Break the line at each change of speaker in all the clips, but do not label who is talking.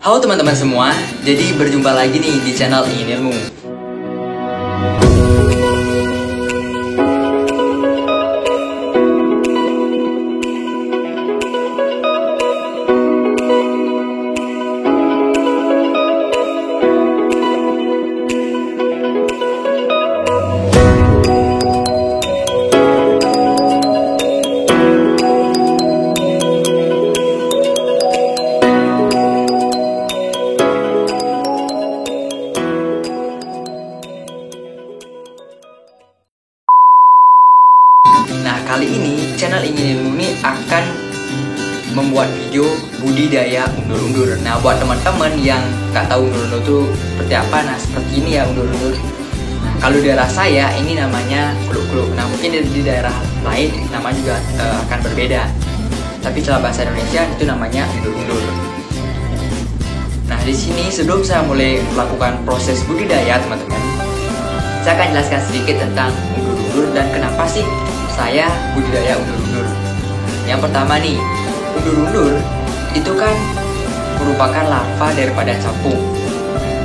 Halo teman-teman semua, jadi berjumpa lagi nih di channel Ingin Ilmu. Nah, kali ini channel Ingin Ilmu ini akan membuat video budidaya undur-undur. Nah, buat teman-teman yang nggak tahu undur-undur itu seperti apa, nah seperti ini ya undur-undur. Nah, kalau di daerah saya ini namanya kuluk-kuluk. Nah, mungkin di daerah lain namanya juga akan berbeda. Tapi secara bahasa Indonesia itu namanya undur-undur. Nah, di sini sebelum saya mulai melakukan proses budidaya, teman-teman, saya akan jelaskan sedikit tentang undur-undur dan kenapa sih saya budidaya undur-undur. Yang pertama nih, undur-undur itu kan merupakan larva daripada capung.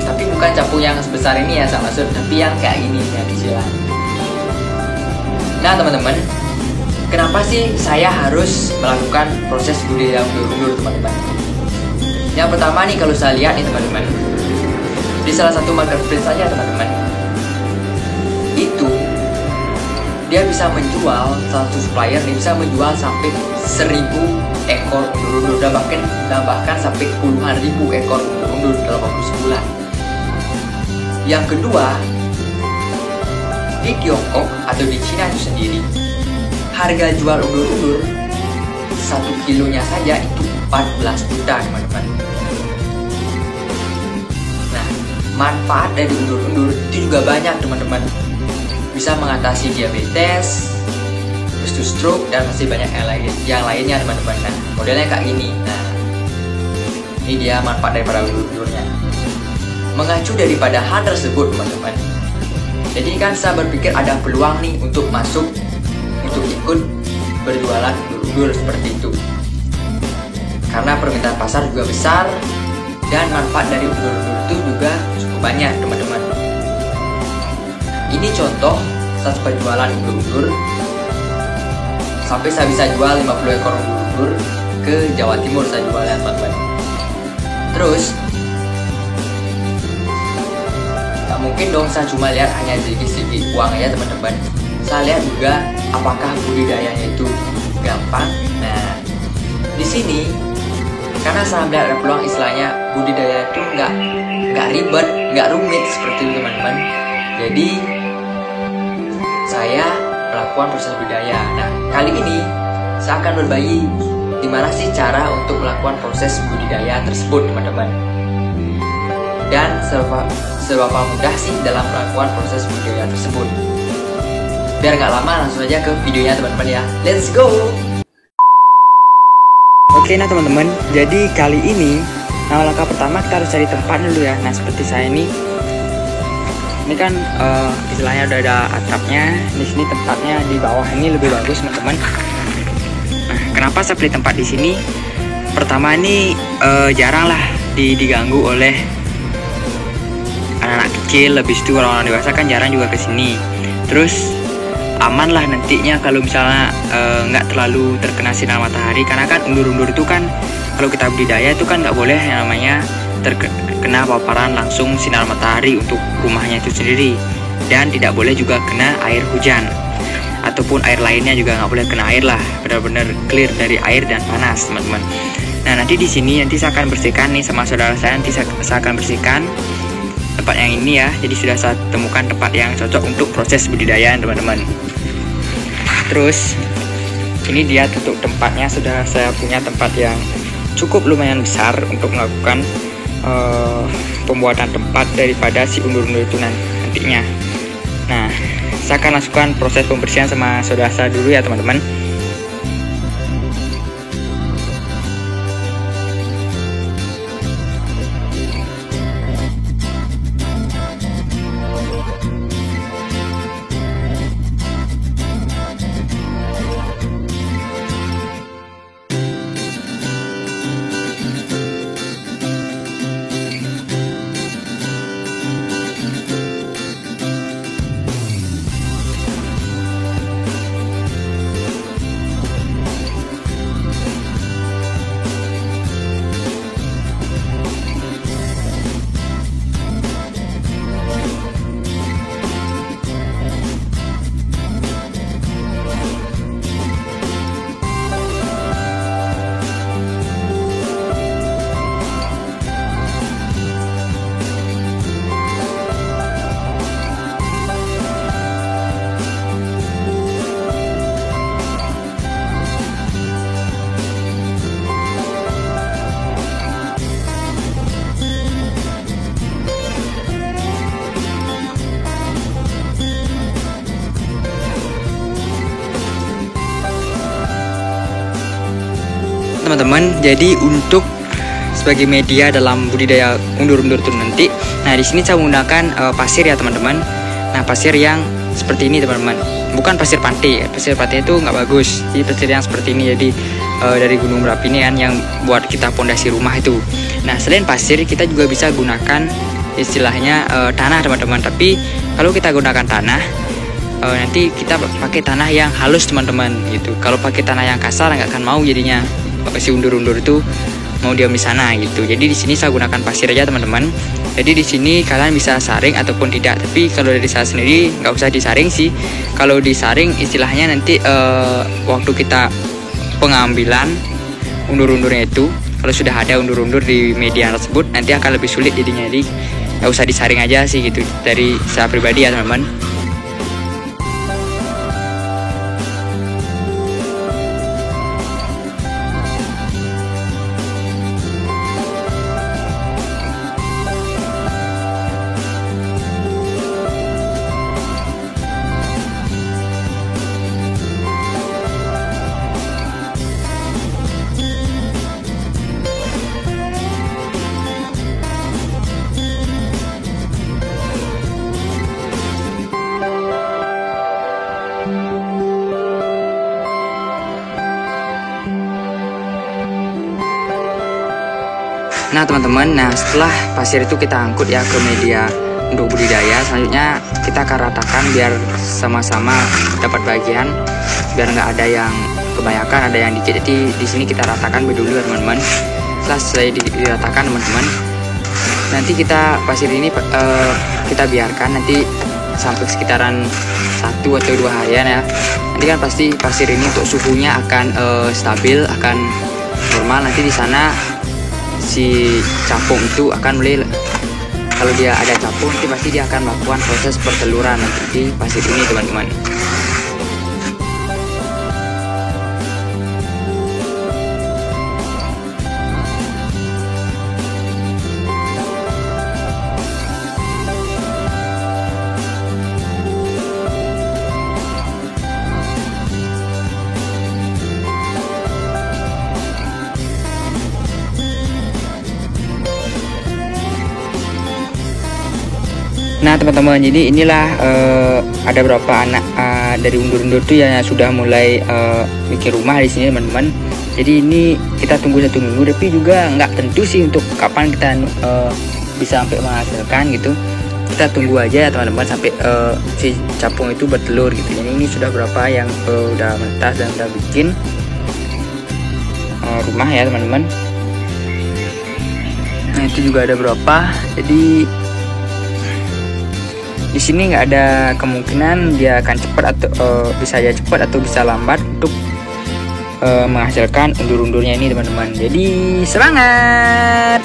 Tapi bukan capung yang sebesar ini ya, saya maksud, tapi yang kayak gini ya kecilan. Nah teman-teman, kenapa sih saya harus melakukan proses budidaya undur-undur, teman-teman? Yang pertama nih, kalau saya lihat nih teman-teman, di salah satu marketplace saja teman-teman, itu dia bisa menjual, satu supplier nih bisa menjual sampai 1000 ekor undur-undur dan bahkan sampai puluhan ribu ekor undur-undur dalam waktu sebulan. Yang kedua, di Tiongkok atau di Cina itu sendiri, harga jual undur-undur 1 kilonya saja itu 14 juta teman-teman. Nah, manfaat dari undur-undur itu juga banyak teman-teman. Bisa mengatasi diabetes, terus to stroke, dan masih banyak yang lainnya teman-teman. Nah, modelnya kayak gini. Nah, ini dia manfaat daripada undur-undurnya. Mengacu daripada hal tersebut teman-teman, jadi kan saya berpikir ada peluang nih untuk masuk, untuk ikut berjualan undur-undur seperti itu. Karena permintaan pasar juga besar dan manfaat dari undur-undur itu juga cukup banyak teman-teman. Ini contoh saat penjualan undur-undur. Sampai saya bisa jual 50 ekor undur-undur ke Jawa Timur, saya jual ya teman-teman. Terus gak mungkin dong saya cuma lihat hanya sedikit-sedikit uang ya teman-teman. Saya lihat juga apakah budidayanya itu gampang. Nah, di sini karena saya melihat ada peluang, istilahnya budidaya itu nggak ribet, nggak rumit seperti itu teman-teman. Jadi saya melakukan proses budidaya. Nah, kali ini saya akan berbagi gimana sih cara untuk melakukan proses budidaya tersebut teman-teman, dan seberapa mudah sih dalam melakukan proses budidaya tersebut. Biar nggak lama, langsung aja ke videonya teman-teman ya. Let's go. Oke, nah teman-teman, jadi kali ini langkah pertama kita harus cari tempat dulu ya. Nah, seperti saya ini kan istilahnya udah ada atapnya. Di sini tempatnya di bawah ini lebih bagus teman-teman. Nah, kenapa saya pilih tempat di sini? Pertama ini jarang lah diganggu oleh anak-anak kecil, lebih itu orang-orang dewasa kan jarang juga ke sini. Terus aman lah nantinya kalau misalnya nggak terlalu terkena sinar matahari, karena kan undur-undur itu kan kalau kita budidaya itu kan nggak boleh yang namanya terkena paparan langsung sinar matahari untuk rumahnya itu sendiri, dan tidak boleh juga kena air hujan ataupun air lainnya juga nggak boleh kena air lah, benar-benar clear dari air dan panas teman-teman. Nah, nanti di sini nanti saya akan bersihkan nih sama saudara saya, nanti saya akan bersihkan tempat yang ini ya. Jadi sudah saya temukan tempat yang cocok untuk proses budidaya teman-teman. Terus ini dia untuk tempatnya, sudah saya punya tempat yang cukup lumayan besar untuk melakukan pembuatan tempat daripada si undur-undur itu nantinya. Nah, saya akan langsungkan proses pembersihan sama saudara saya dulu ya teman-teman. teman-teman, jadi untuk sebagai media dalam budidaya undur-undur itu nanti, nah di sini saya menggunakan pasir ya teman-teman. Nah pasir yang seperti ini teman-teman, bukan pasir pantai. Pasir pantai itu nggak bagus, jadi pasir yang seperti ini. Jadi dari gunung berapi ini kan yang buat kita pondasi rumah itu. Nah selain pasir kita juga bisa gunakan istilahnya tanah teman-teman. Tapi kalau kita gunakan tanah, nanti kita pakai tanah yang halus teman-teman gitu. Kalau pakai tanah yang kasar nggak akan mau jadinya si undur-undur itu mau diam di sana gitu. Jadi di sini saya gunakan pasir aja teman-teman. Jadi di sini kalian bisa saring ataupun tidak. Tapi kalau dari saya sendiri nggak usah disaring sih. Kalau disaring istilahnya nanti waktu kita pengambilan undur-undurnya itu, kalau sudah ada undur-undur di media tersebut nanti akan lebih sulit jadinya. Jadi nggak usah disaring aja sih gitu dari saya pribadi ya teman-teman. Nah teman-teman, nah setelah pasir itu kita angkut ya ke media untuk budidaya, selanjutnya kita akan ratakan biar sama-sama dapat bagian, biar nggak ada yang kebanyakan, ada yang dikit. Jadi di sini kita ratakan dulu ya teman-teman. Setelah selesai diratakan teman-teman, nanti kita pasir ini kita biarkan nanti sampai sekitaran 1 atau 2 harian ya. Nanti kan pasti pasir ini untuk suhunya akan stabil, akan normal. Nanti di sana si capung itu akan mulai, kalau dia ada capung nanti pasti dia akan melakukan proses perteluran nanti di pasir ini teman-teman. Nah teman-teman, jadi inilah ada beberapa anak dari undur-undur tuh yang sudah mulai bikin rumah di sini teman-teman. Jadi ini kita tunggu 1 minggu, tapi juga nggak tentu sih untuk kapan kita bisa sampai menghasilkan gitu. Kita tunggu aja ya teman-teman sampai si capung itu bertelur gitu. Jadi ini sudah berapa yang udah menetas dan udah bikin rumah ya teman-teman. Nah itu juga ada berapa. Jadi di sini nggak ada kemungkinan dia akan cepat atau bisa aja cepat atau bisa lambat untuk menghasilkan undur-undurnya ini teman-teman. Jadi semangat!